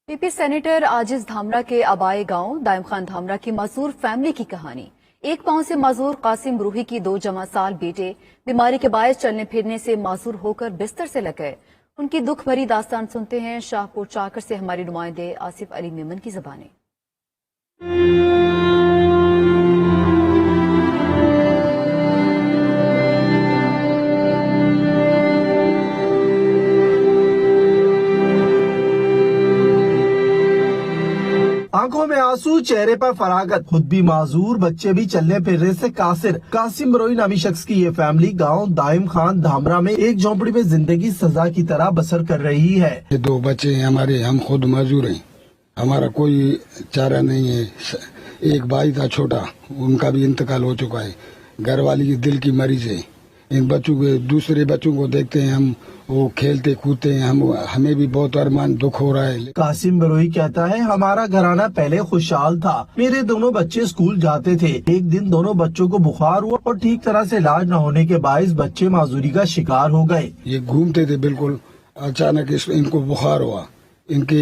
PP senator आजिज Dhamra के आबाई गांव दाइम खान धामरा की माजूर फैमिली की कहानी। एक पांव से माजूर कासिम रूही की 2 जमा साल बेटे बीमारी के बायस चलने फिरने से माजूर होकर बिस्तर से लग गए। उनकी दुख भरी दास्तान सुनते हैं शाहपुर चाकर से हमारे नुमाइंदे आसिफ अली मेमन की ज़बानी। आंखों में आंसू, चेहरे पर फरागत, खुद भी माजूर, बच्चे भी चलने फिरने से कासिर। कासिम रोई नामी शख्स की ये फैमिली गांव दाइम खान धामरा में एक झोंपड़ी में जिंदगी सजा की तरह बसर कर रही है। 2 बच्चे हैं हमारे, हम खुद माजूर हैं, हमारा कोई चारा नहीं है। एक भाई था छोटा, उनका भी इंतकाल हो चुका है। घर वाली की दिल की मरीज है। इन बच्चों के दूसरे बच्चों को देखते हैं हम, वो खेलते कूदते हैं, हमें भी बहुत अरमान दुख हो रहा है। कासिम बरोई कहता है, हमारा घराना पहले खुशहाल था। मेरे दोनों बच्चे स्कूल जाते थे। एक दिन दोनों बच्चों को बुखार हुआ और ठीक तरह से इलाज न होने के बायस बच्चे माजूरी का शिकार हो गए। ये घूमते थे, बिल्कुल अचानक इनको बुखार हुआ। इनके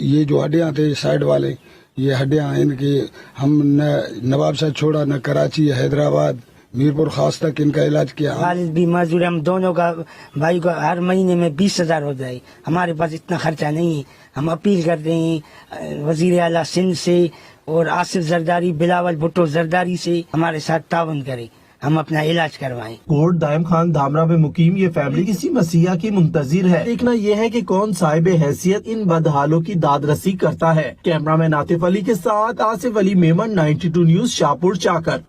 ये जो हड्डियां थे साइड वाले, ये हड्डियां इनके, हम न नवाब शाह छोड़ा, न कराची, हैदराबाद, मीरपुर खास तक इनका इलाज किया। वालिद भी मजदूर, हम दोनों का भाई को हर महीने में 20,000 हो जाए। हमारे पास इतना खर्चा नहीं है। हम अपील करते हैं वजीर आला सिंध से और आसिफ जरदारी, बिलावल भुट्टो जरदारी से हमारे साथ ताउन करें, हम अपना इलाज करवाएं। कोट दाइम खान धामरा में मुकीम ये फैमिली किसी मसीहा की मुंतजिर है। देखना यह है कि कौन साहिब हैसियत इन बदहालों की दादरसी करता है। कैमरामैन आतिफ अली के साथ आसिफ अली मेमन, 92 न्यूज़, शाहपुर चाकर।